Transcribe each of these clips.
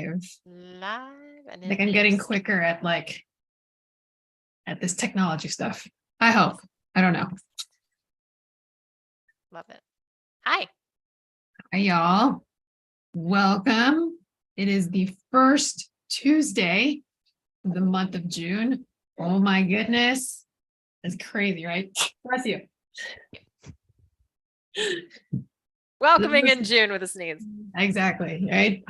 live. Live and I think I'm getting quicker at this technology stuff. I hope. I don't know. Love it. Hi. Hi, y'all. Welcome. It is the first Tuesday of the month of June. Oh my goodness. That's crazy, right? Bless you. Welcoming in June with a sneeze. Exactly, right?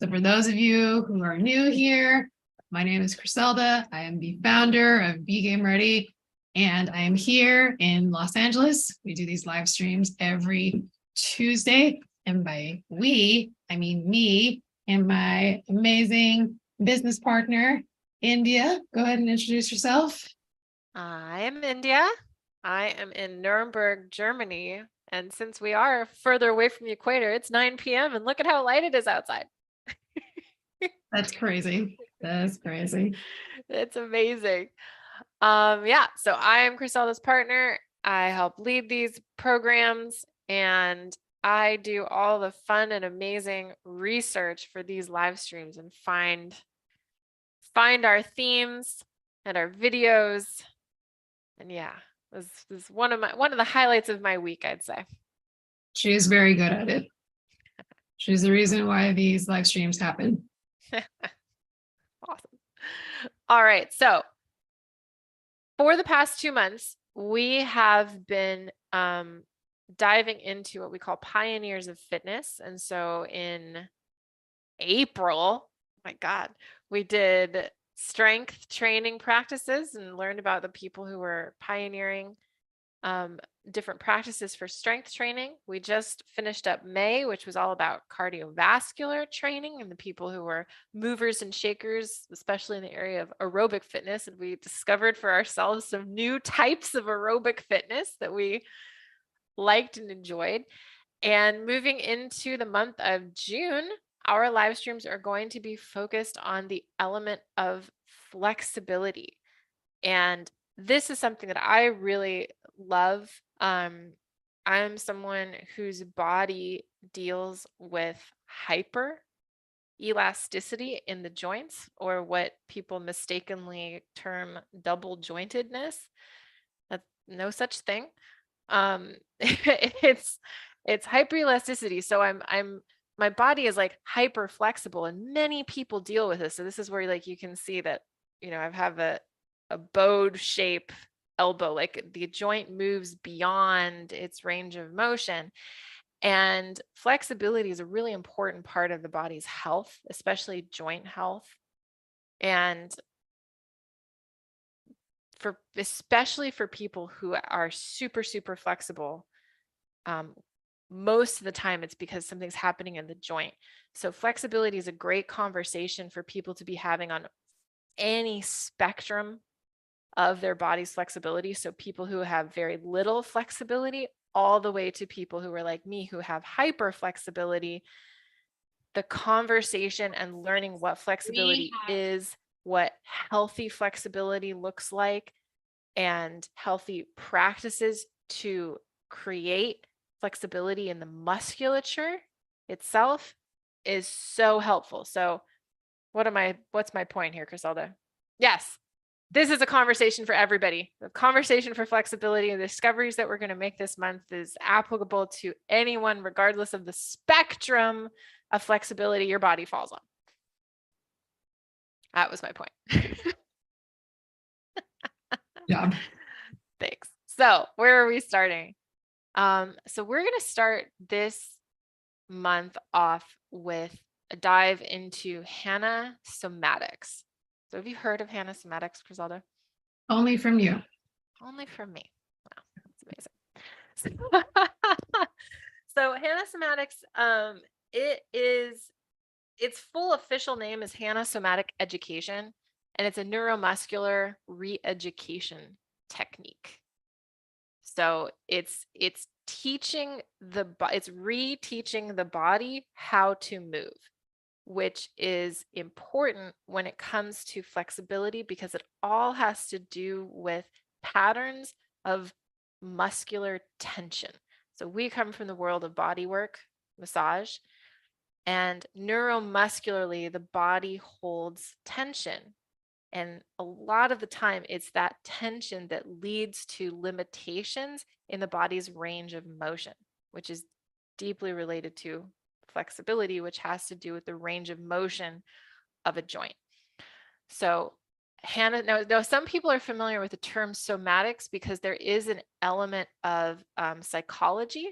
So for those of you who are new here, my name is Griselda. I am the founder of Be Game Ready, and I am here in Los Angeles. We do these live streams every Tuesday. And by we, I mean me and my amazing business partner, India. Go ahead and introduce yourself. I am India. I am in Nuremberg, Germany. And since we are further away from the equator, it's 9 p.m. and look at how light it is outside. That's crazy. That's crazy. It's amazing. Yeah, so I am Griselda's partner. I help lead these programs and I do all the fun and amazing research for these live streams and find our themes and our videos. And yeah, this is one of the highlights of my week, I'd say. She is very good at it. She's the reason why these live streams happen. Awesome. All right. So for the past 2 months, we have been diving into what we call pioneers of fitness. And so in April, my God, we did strength training practices and learned about the people who were pioneering different practices for strength training. We just finished up May, which was all about cardiovascular training and the people who were movers and shakers, especially in the area of aerobic fitness. And we discovered for ourselves some new types of aerobic fitness that we liked and enjoyed. And moving into the month of June, our live streams are going to be focused on the element of flexibility. And this is something that I really love. I'm someone whose body deals with hyper elasticity in the joints, or what people mistakenly term double jointedness. That's no such thing. It's hyperelasticity. So my body is like hyper flexible, and many people deal with this. So this is where like you can see that, I have a bowed shape elbow, like the joint moves beyond its range of motion. And flexibility is a really important part of the body's health, especially joint health. And especially for people who are super, super flexible, most of the time it's because something's happening in the joint. So flexibility is a great conversation for people to be having on any spectrum of their body's flexibility. So people who have very little flexibility, all the way to people who are like me, who have hyper flexibility. The conversation and learning what flexibility is, what healthy flexibility looks like, and healthy practices to create flexibility in the musculature itself is so helpful. So what's my point here, Griselda? Yes, this is a conversation for everybody. The conversation for flexibility and the discoveries that we're going to make this month is applicable to anyone, regardless of the spectrum of flexibility your body falls on. That was my point. Yeah. Thanks. So where are we starting? So we're going to start this month off with a dive into Hana somatics. So have you heard of Hana somatics, Griselda? Only from you. Only from me. Wow, that's amazing. So Hana somatics, its full official name is Hana Somatic Education, and it's a neuromuscular re-education technique. So it's reteaching the body how to move, which is important when it comes to flexibility, because it all has to do with patterns of muscular tension. So we come from the world of body work, massage, And neuromuscularly, the body holds tension. And a lot of the time, it's that tension that leads to limitations in the body's range of motion, which is deeply related to flexibility, which has to do with the range of motion of a joint. So Hannah, now some people are familiar with the term somatics because there is an element of psychology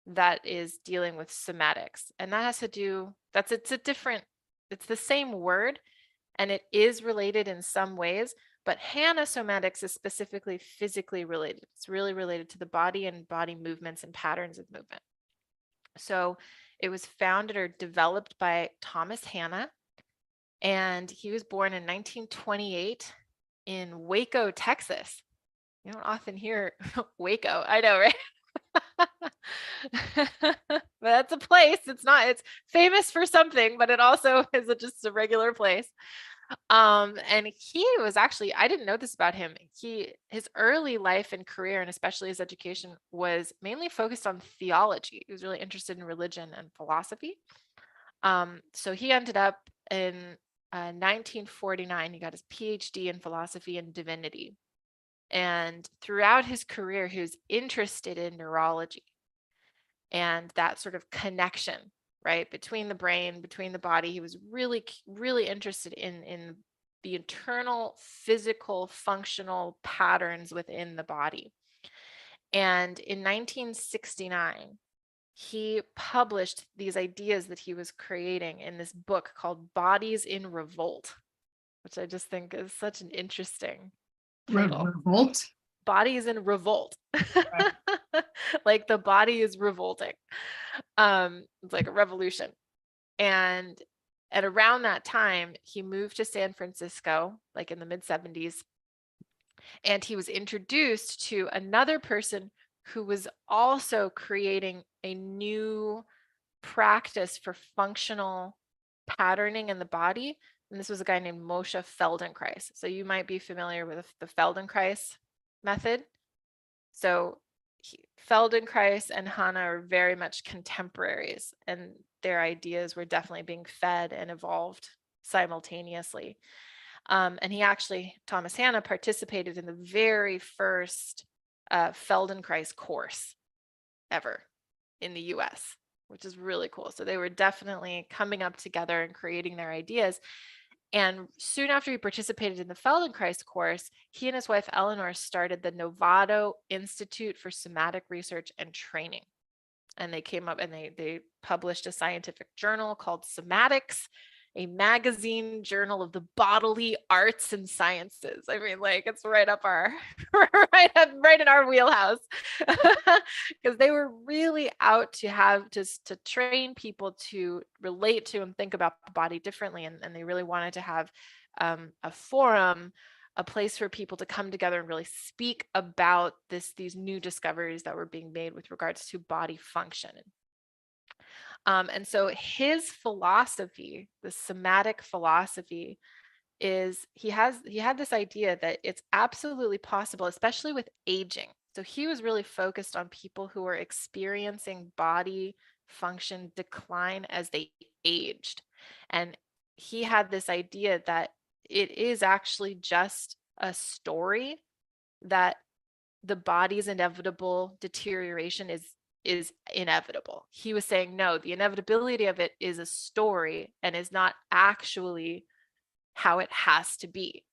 that is dealing with somatics. And that has to do, it's the same word, and it is related in some ways, but Hannah somatics is specifically physically related. It's really related to the body and body movements and patterns of movement. So it was founded or developed by Thomas Hanna, and he was born in 1928 in Waco, Texas. You don't often hear Waco. I know, right? But that's a place. It's famous for something, but it also is just a regular place. And he was actually, I didn't know this about him. His early life and career, and especially his education, was mainly focused on theology. He was really interested in religion and philosophy. So he ended up in 1949, he got his PhD in philosophy and divinity. And throughout his career, he was interested in neurology and that sort of connection, right, between the brain, between the body. He was really, really interested in the internal physical functional patterns within the body. And in 1969, he published these ideas that he was creating in this book called Bodies in Revolt, which I just think is such an interesting title. Revolt? Bodies in Revolt. Like the body is revolting. It's like a revolution. And at around that time, he moved to San Francisco, like in the mid-70s, and he was introduced to another person who was also creating a new practice for functional patterning in the body. And this was a guy named Moshe Feldenkrais. So you might be familiar with the Feldenkrais method. So Feldenkrais and Hanna are very much contemporaries, and their ideas were definitely being fed and evolved simultaneously. And he actually, Thomas Hanna, participated in the very first Feldenkrais course ever in the US, which is really cool. So they were definitely coming up together and creating their ideas. And soon after he participated in the Feldenkrais course, he and his wife Eleanor started the Novato Institute for Somatic Research and Training. And they came up and they published a scientific journal called Somatics, a magazine journal of the bodily arts and sciences. I mean, like, it's right up our right in our wheelhouse, because they were really out to have to train people to relate to and think about the body differently, and they really wanted to have a forum, a place for people to come together and really speak about these new discoveries that were being made with regards to body function. And so his philosophy, the somatic philosophy, is he had this idea that it's absolutely possible, especially with aging. So he was really focused on people who were experiencing body function decline as they aged. And he had this idea that it is actually just a story, that the body's inevitable deterioration is inevitable. He was saying, no, the inevitability of it is a story and is not actually how it has to be,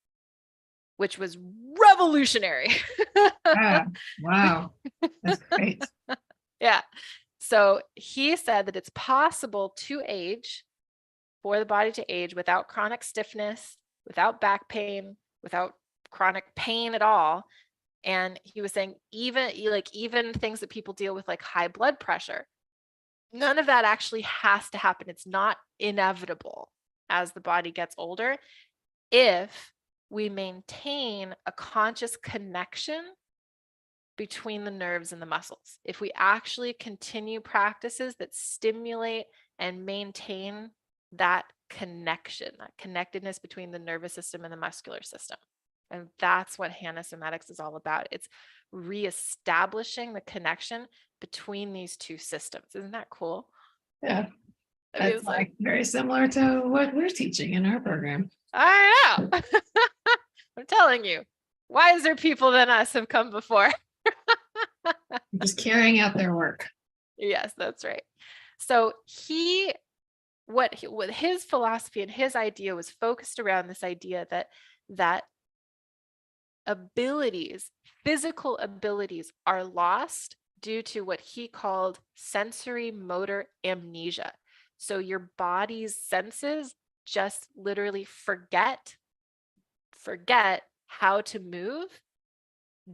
which was revolutionary. Yeah. Wow. That's great. Yeah. So he said that it's possible to age, for the body to age without chronic stiffness, without back pain, without chronic pain at all. And he was saying even things that people deal with, like high blood pressure, none of that actually has to happen. It's not inevitable as the body gets older if we maintain a conscious connection between the nerves and the muscles. If we actually continue practices that stimulate and maintain that connection, that connectedness between the nervous system and the muscular system. And that's what Hanna Somatics is all about. It's reestablishing the connection between these two systems. Isn't that cool? Yeah. I mean, That's it's like, like very similar to what we're teaching in our program. I know. I'm telling you, wiser people than us have come before. Just carrying out their work. Yes, that's right. So what his philosophy and his idea was focused around this idea that abilities, physical abilities, are lost due to what he called sensory motor amnesia. So your body's senses just literally forget how to move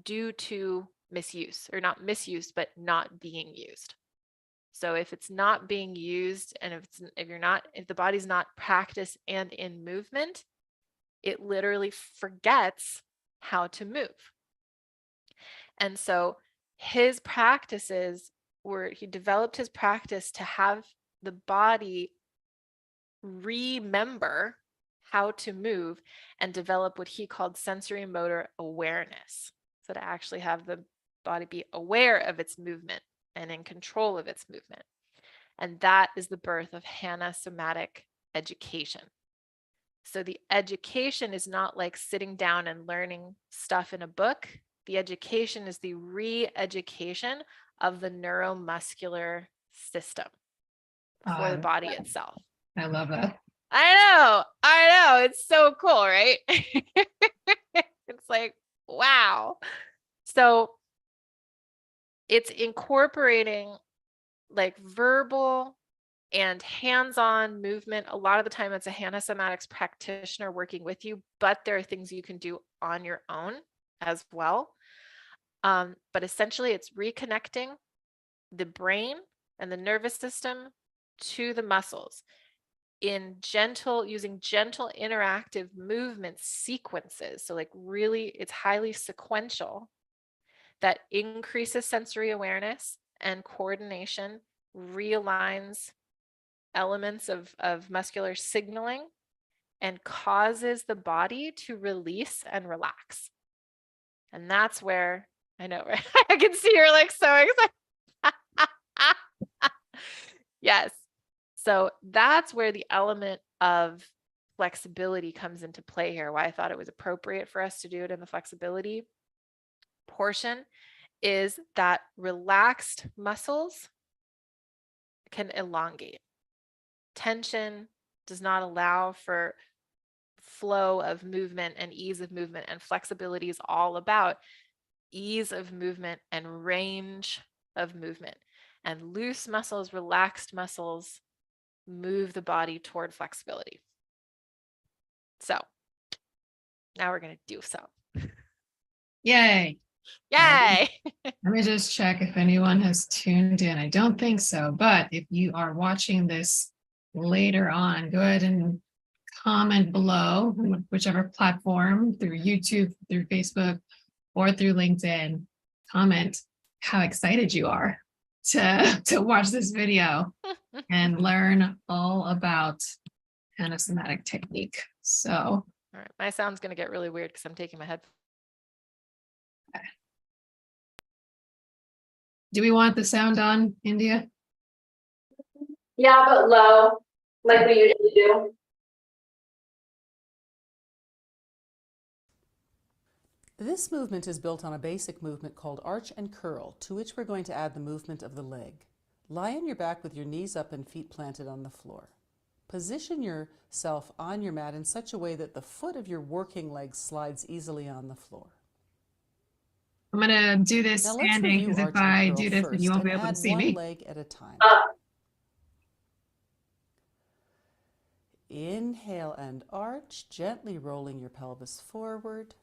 due to misuse, or not misuse, but not being used. So if it's not being used, and if the body's not practiced and in movement, it literally forgets how to move. And so his practices he developed his practice to have the body remember how to move and develop what he called sensory motor awareness. So to actually have the body be aware of its movement and in control of its movement. And that is the birth of hana-somatic education. So the education is not like sitting down and learning stuff in a book. The education is the re-education of the neuromuscular system for the body itself. I love that. I know. It's so cool, right? It's like, wow. So it's incorporating like verbal and hands-on movement. A lot of the time it's a hana-somatics practitioner working with you, but there are things you can do on your own as well. But essentially it's reconnecting the brain and the nervous system to the muscles using gentle interactive movement sequences. So like really, it's highly sequential that increases sensory awareness and coordination, realigns elements of muscular signaling, and causes the body to release and relax. And that's where, I know, right? I can see you're like so excited. Yes. So that's where the element of flexibility comes into play here, why I thought it was appropriate for us to do it in the flexibility portion, is that relaxed muscles can elongate. Tension does not allow for flow of movement and ease of movement, and flexibility is all about ease of movement and range of movement. And loose muscles, relaxed muscles move the body toward flexibility. So now we're going to do some. Yay. Yay. Let me just check if anyone has tuned in. I don't think so, but if you are watching this later on, go ahead and comment below, whichever platform, through YouTube, through Facebook, or through LinkedIn. Comment how excited you are to watch this video and learn all about hana-somatic technique. So, all right, my sound's going to get really weird because I'm taking my headphones. Do we want the sound on, India? Yeah, but low, like we usually do. This movement is built on a basic movement called arch and curl, to which we're going to add the movement of the leg. Lie on your back with your knees up and feet planted on the floor. Position yourself on your mat in such a way that the foot of your working leg slides easily on the floor. I'm going to do this Now let's standing, review because if arch and I curl do this, then first you won't be and able to add see one me. leg at a time. Inhale and arch, gently rolling your pelvis forward.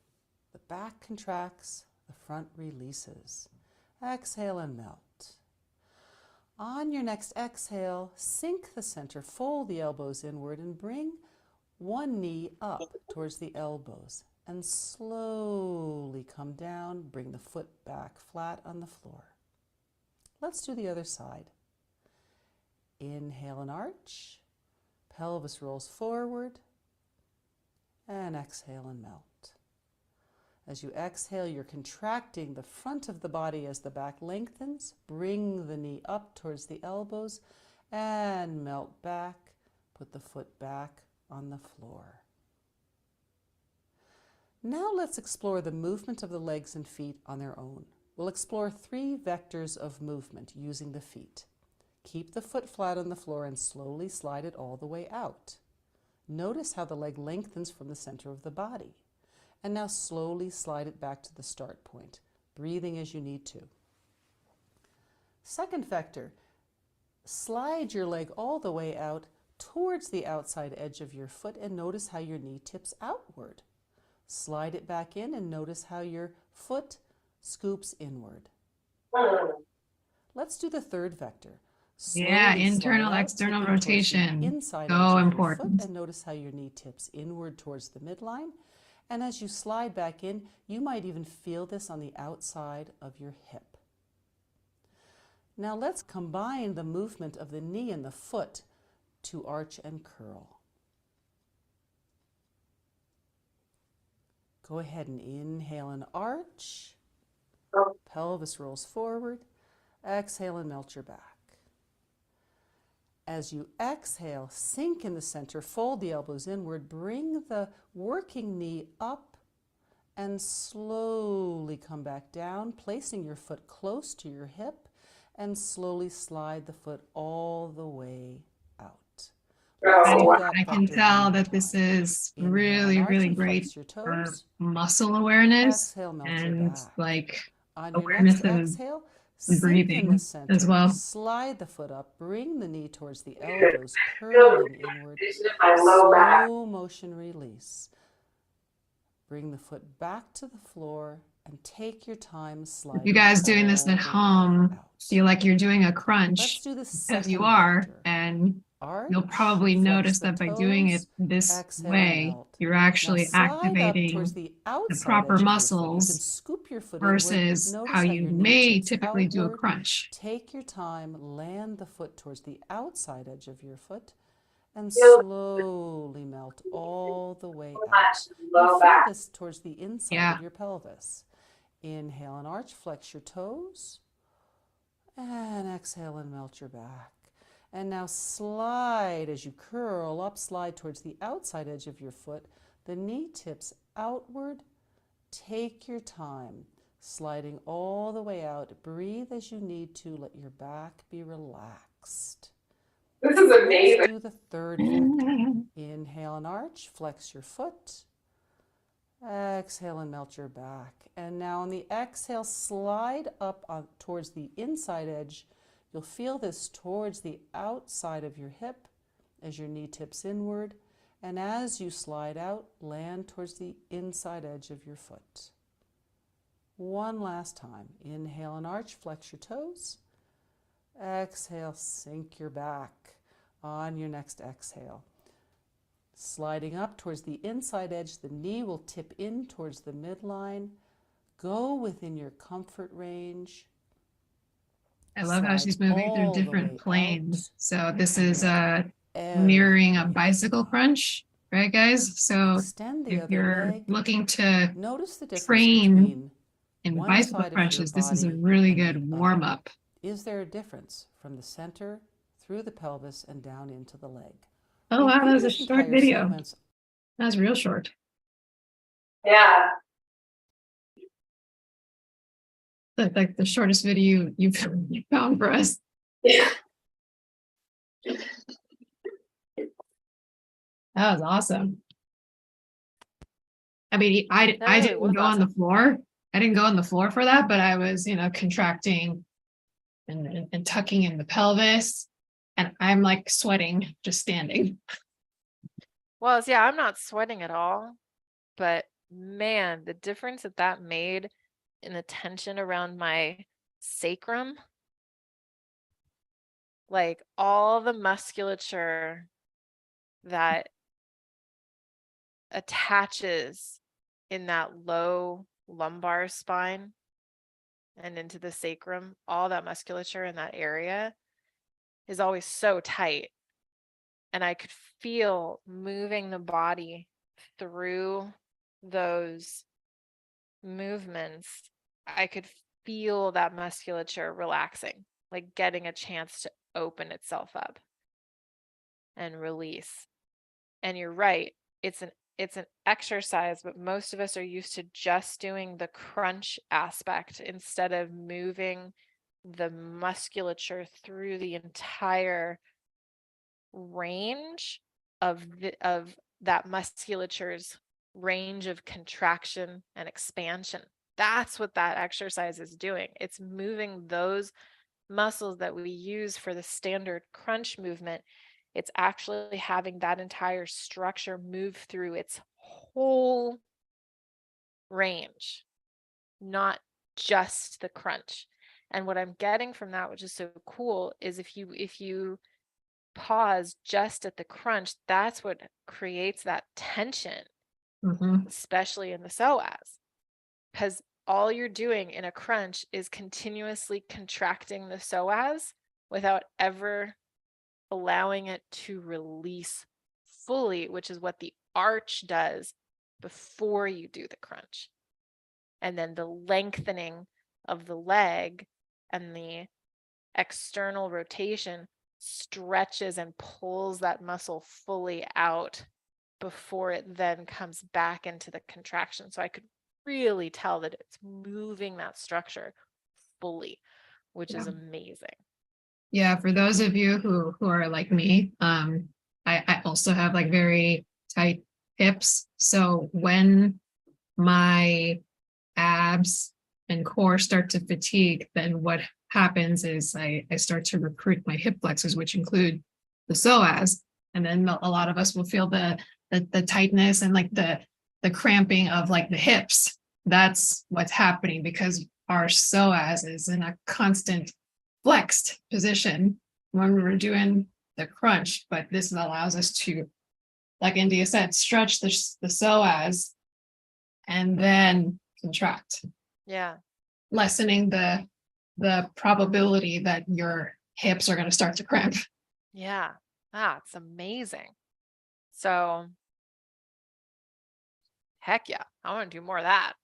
The back contracts, the front releases. Exhale and melt. On your next exhale, sink the center, fold the elbows inward and bring one knee up towards the elbows and slowly come down, bring the foot back flat on the floor. Let's do the other side. Inhale and arch, pelvis rolls forward, and exhale and melt. As you exhale, you're contracting the front of the body as the back lengthens. Bring the knee up towards the elbows and melt back. Put the foot back on the floor. Now let's explore the movement of the legs and feet on their own. We'll explore 3 vectors of movement using the feet. Keep the foot flat on the floor and slowly slide it all the way out. Notice how the leg lengthens from the center of the body. And now slowly slide it back to the start point, breathing as you need to. Second vector, slide your leg all the way out towards the outside edge of your foot and notice how your knee tips outward. Slide it back in and notice how your foot scoops inward. Let's do the third vector. Yeah, Slowly internal, slide out, external tipping towards the rotation. inside So edge of your important. foot, and notice how your knee tips inward towards the midline. And as you slide back in, you might even feel this on the outside of your hip. Now let's combine the movement of the knee and the foot to arch and curl. Go ahead and inhale and arch. Pelvis rolls forward. Exhale and melt your back. As you exhale, sink in the center, fold the elbows inward, bring the working knee up and slowly come back down, placing your foot close to your hip and slowly slide the foot all the way out. Let's do that I can vector tell one more that this time. is Inhale really, and arch really and great flex your for toes. muscle awareness Exhale, melt your and back. like On your awareness next of exhale, sink in breathing the as center, well. slide the foot up, bring the knee towards the elbows, curling inward, slow motion release. Bring the foot back to the floor and take your time sliding. If you guys doing this all at the way home, out. feel like you're doing a Let's crunch do the as you second are, vector. and Arch, you'll probably flex notice the that by doing it toes, this exhale and way, melt. you're Now actually slide up towards activating the the outside proper edge of your foot. You can muscles scoop your foot inward. versus Notice how how you your knee may tips typically do a outward. crunch. Take your time, land the foot towards the outside edge of your foot, and slowly melt all the way out. You feel this towards the inside Yeah. of your pelvis. Inhale and arch, flex your toes, and exhale and melt your back. And now slide as you curl up, slide towards the outside edge of your foot. The knee tips outward. Take your time, sliding all the way out. Breathe as you need to. Let your back be relaxed. This is amazing. Let's do the third vector. Inhale and arch, flex your foot. Exhale and melt your back. And now on the exhale, slide up towards the inside edge. You'll feel this towards the outside of your hip as your knee tips inward. And as you slide out, land towards the inside edge of your foot. One last time. Inhale and arch, flex your toes. Exhale, sink your back. On your next exhale, sliding up towards the inside edge, the knee will tip in towards the midline. Go within your comfort range. I love how she's moving all through the way different planes. So this and is let mirroring a everything bicycle go. crunch, right, guys? So Extend the if other you're leg. looking to Notice the difference train between in one bicycle side of your crunches, this is a body really and the good other. warm up. Is there a difference from the center through the pelvis and down into the leg? Oh wow, that was a Repeat this short entire video. sequence. That was real short. Yeah. Like the shortest video you found for us. Yeah. That was awesome. I mean, I That really didn't was go on the awesome. floor. I didn't go on the floor for that, but I was, contracting and tucking in the pelvis, and I'm like sweating just standing. Well, yeah, I'm not sweating at all, but man, the difference that made in the tension around my sacrum, like all the musculature that attaches in that low lumbar spine and into the sacrum, all that musculature in that area is always so tight. And I could feel moving the body through those movements. I could feel that musculature relaxing, like getting a chance to open itself up and release. And you're right, it's an exercise, but most of us are used to just doing the crunch aspect instead of moving the musculature through the entire range of that musculature's range of contraction and expansion. That's what that exercise is doing. It's moving those muscles that we use for the standard crunch movement. It's actually having that entire structure move through its whole range, not just the crunch. And what I'm getting from that, which is so cool, is if you pause just at the crunch, that's what creates that tension, especially in the psoas, because all you're doing in a crunch is continuously contracting the psoas without ever allowing it to release fully, which is what the arch does before you do the crunch. And then the lengthening of the leg and the external rotation stretches and pulls that muscle fully out before it then comes back into the contraction. So I could really tell that it's moving that structure fully, which is amazing. Yeah, for those of you who are like me, I also have like very tight hips. So when my abs and core start to fatigue, then what happens is I start to recruit my hip flexors, which include the psoas. And then a lot of us will feel the tightness and like the cramping of like the hips. That's what's happening because our psoas is in a constant flexed position when we're doing the crunch, but this allows us to, like India said, stretch the psoas and then contract. Yeah. Lessening the probability that your hips are going to start to cramp. Yeah. It's amazing. So heck yeah, I want to do more of that.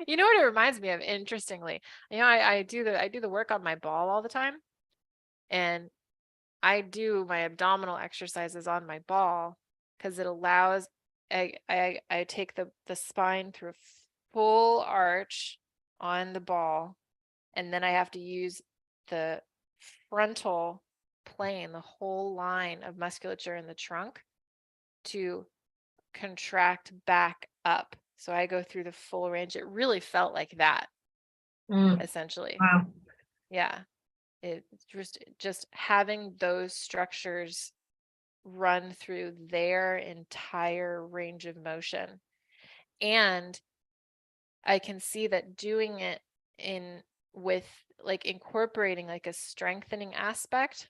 You know what it reminds me of, interestingly? I do the work on my ball all the time, and I do my abdominal exercises on my ball because it allows I take the spine through a full arch on the ball, and then I have to use the frontal plane, the whole line of musculature in the trunk, to contract back up. So I go through the full range. It really felt like that, essentially. Wow. Yeah. It just having those structures run through their entire range of motion. And I can see that doing it with like incorporating like a strengthening aspect,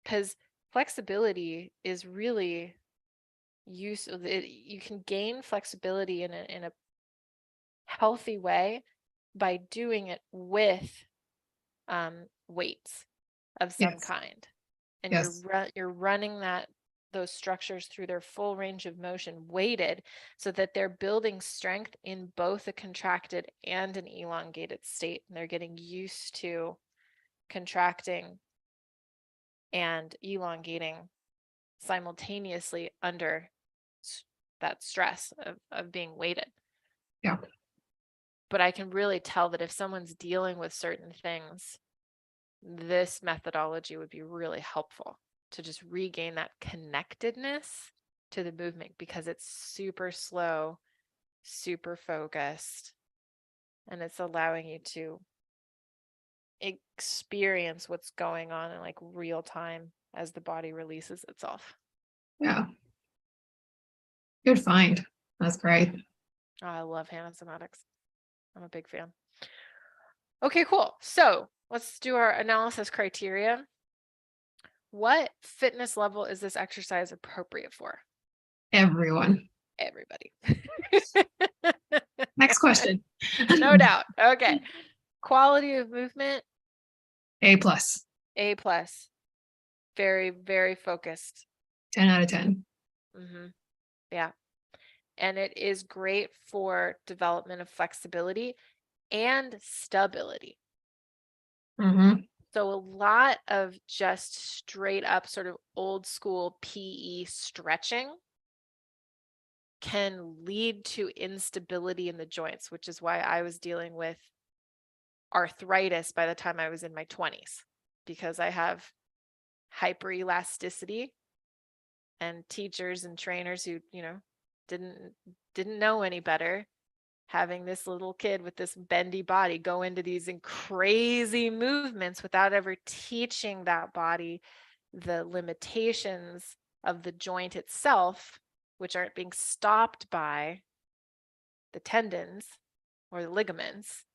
because flexibility is really useful. You can gain flexibility in a healthy way by doing it with weights of some kind, and you're running those structures through their full range of motion weighted, so that they're building strength in both a contracted and an elongated state, and they're getting used to contracting and elongating simultaneously under that stress of being weighted. Yeah. But I can really tell that if someone's dealing with certain things, this methodology would be really helpful to just regain that connectedness to the movement, because it's super slow, super focused, and it's allowing you to experience what's going on in like real time as the body releases itself. Yeah. Good find. That's great. Oh, I love hand somatics. I'm a big fan. Okay, cool. So let's do our analysis criteria. What fitness level is this exercise appropriate for? Everyone. Everybody. Next question. No doubt. Okay. Quality of movement, A+. A+. Very, very focused. 10 out of 10. Yeah. And it is great for development of flexibility and stability. Mhm. So a lot of just straight up sort of old school PE stretching can lead to instability in the joints, which is why I was dealing with arthritis by the time I was in my 20s, because I have hyperelasticity, and teachers and trainers who, didn't know any better, having this little kid with this bendy body go into these crazy movements without ever teaching that body the limitations of the joint itself, which aren't being stopped by the tendons or the ligaments.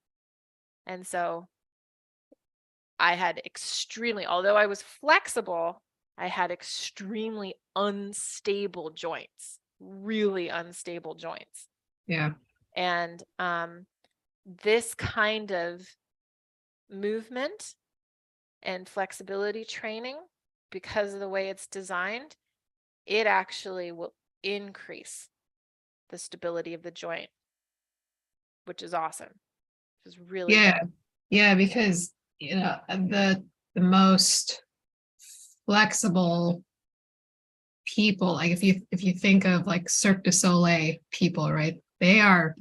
And so I had although I was flexible, I had extremely unstable joints, really unstable joints. Yeah. And this kind of movement and flexibility training, because of the way it's designed, it actually will increase the stability of the joint, which is awesome. It's really Yeah. good. Yeah, because the most flexible people, like if you think of like Cirque du Soleil people, right? They are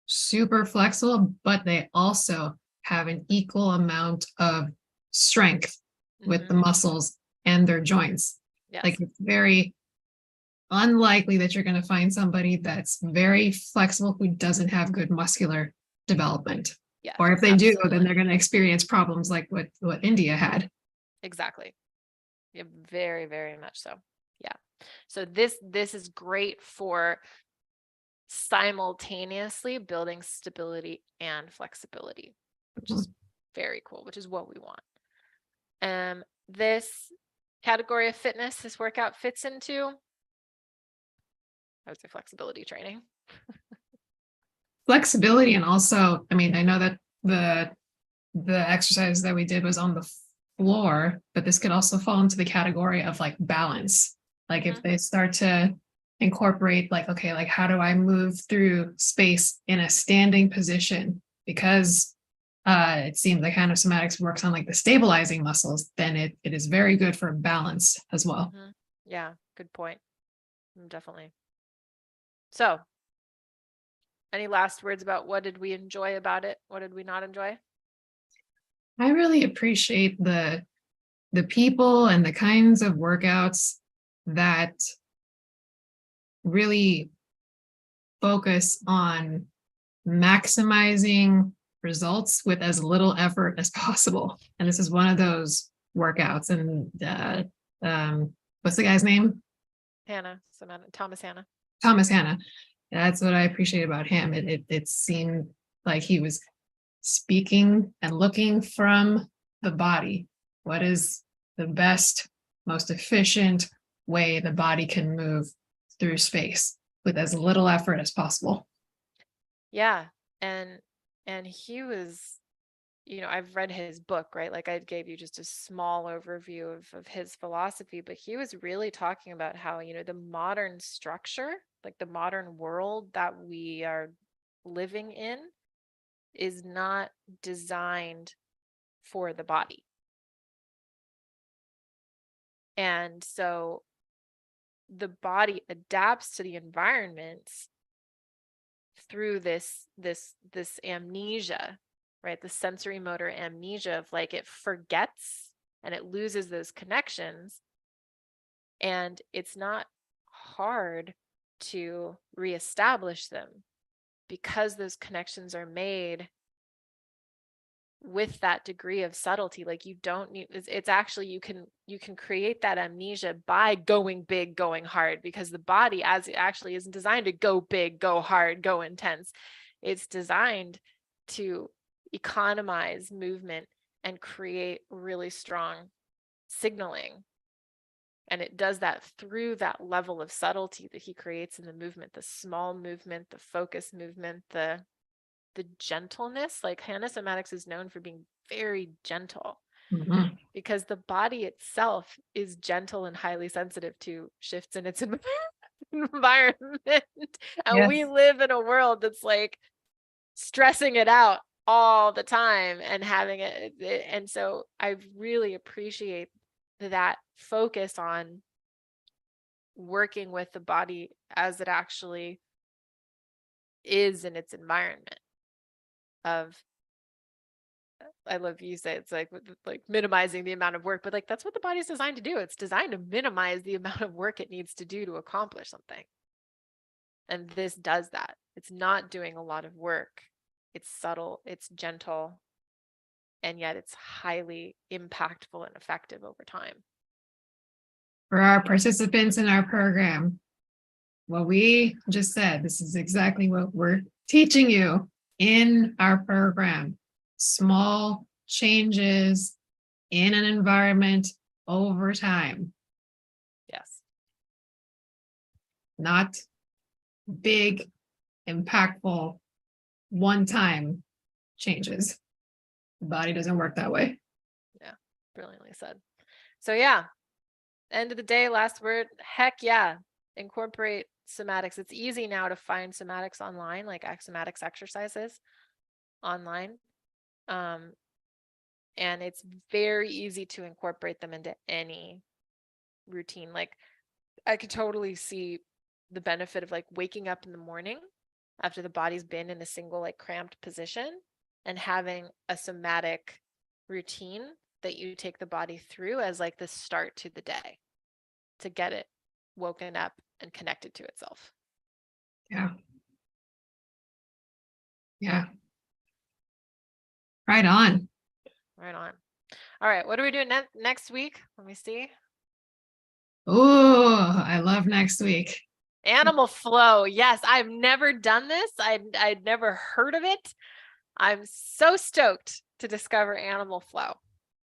super flexible, but they also have an equal amount of strength with the Mhm. muscles and their joints. Yes. Like it's very unlikely that you're going to find somebody that's very flexible who doesn't have good muscular development. Yeah. Or if they do, then absolutely. they're going to experience problems like what India had. Exactly. Yeah, very, very much so. Yeah. So this is great for simultaneously building stability and flexibility, which is very cool, which is what we want. This category of fitness, this workout fits into, I would say, flexibility training. Flexibility, and also, I mean, I know that the exercise that we did was on the floor, but this could also fall into the category of like balance. Like if they start to incorporate like, okay, like how do I move through space in a standing position? Because it seems like somatics works on like the stabilizing muscles, then it is very good for balance as well. Yeah, good point. Definitely. So, any last words about what did we enjoy about it? What did we not enjoy? I really appreciate the people and the kinds of workouts that really focus on maximizing results with as little effort as possible. And this is one of those workouts. And what's the guy's name? Thomas Hanna. Thomas Hanna. That's what I appreciate about him. It seemed like he was speaking and looking from the body. What is the best, most efficient way the body can move through space with as little effort as possible? Yeah. And he was, I've read his book, right? Like I gave you just a small overview of his philosophy, but he was really talking about how, the modern structure, like the modern world that we are living in, is not designed for the body. And so the body adapts to the environments through this amnesia, right? The sensory motor amnesia of like it forgets and it loses those connections. And it's not hard to reestablish them because those connections are made with that degree of subtlety. Like you don't need, it's actually, you can create that amnesia by going big, going hard, because the body as it actually isn't designed to go big, go hard, go intense. It's designed to economize movement and create really strong signaling. And it does that through that level of subtlety that he creates in the movement, the small movement, the focus movement, the gentleness. Like somatics is known for being very gentle because the body itself is gentle and highly sensitive to shifts in its environment. And Yes. we live in a world that's like stressing it out all the time and having it. And so I really appreciate that focus on working with the body as it actually is in its environment of, I love you say it's like minimizing the amount of work, but like that's what the body's designed to do. It's designed to minimize the amount of work it needs to do to accomplish something. And this does that. It's not doing a lot of work. It's subtle, it's gentle, and yet it's highly impactful and effective over time. For our participants in our program, what we just said, this is exactly what we're teaching you in our program. Small changes in an environment over time, Yes. not big, impactful, one-time changes. The body doesn't work that way. Yeah, brilliantly said. So yeah, end of the day, last word, heck yeah, incorporate somatics. It's easy now to find somatics online, like somatics exercises online. And it's very easy to incorporate them into any routine. Like I could totally see the benefit of like waking up in the morning after the body's been in a single like cramped position and having a somatic routine that you take the body through as like the start to the day to get it woken up and connected to itself. Yeah. Yeah. Right on. Right on. All right, what are we doing next week? Let me see. Oh, I love next week. Animal flow. Yes, I've never done this. I'd never heard of it. I'm so stoked to discover animal flow.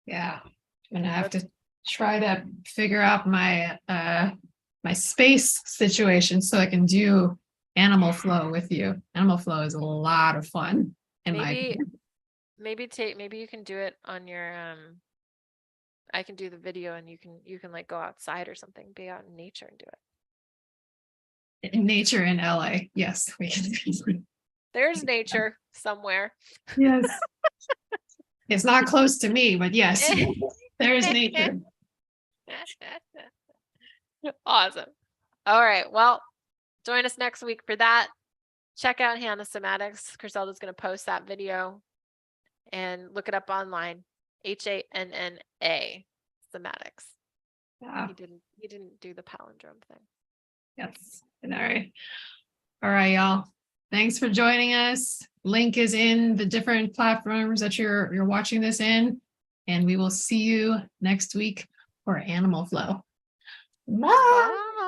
Yeah. I'm gonna have to try to figure out my my space situation so I can do animal flow with you. Animal flow is a lot of fun in my opinion. Maybe you can do it on your I can do the video and you can like go outside or something, be out in nature and do it. In nature in LA. Yes, we can. There's nature somewhere. Yes. It's not close to me, but yes, there's nature. Awesome. All right. Well, join us next week for that. Check out Hannah Somatics. Criselda's going to post that video and look it up online. HANNA Somatics. Yeah. He didn't do the palindrome thing. Yes. All right. All right, y'all. Thanks for joining us. Link is in the different platforms that you're watching this in, and we will see you next week for Animal Flow. Bye. Bye.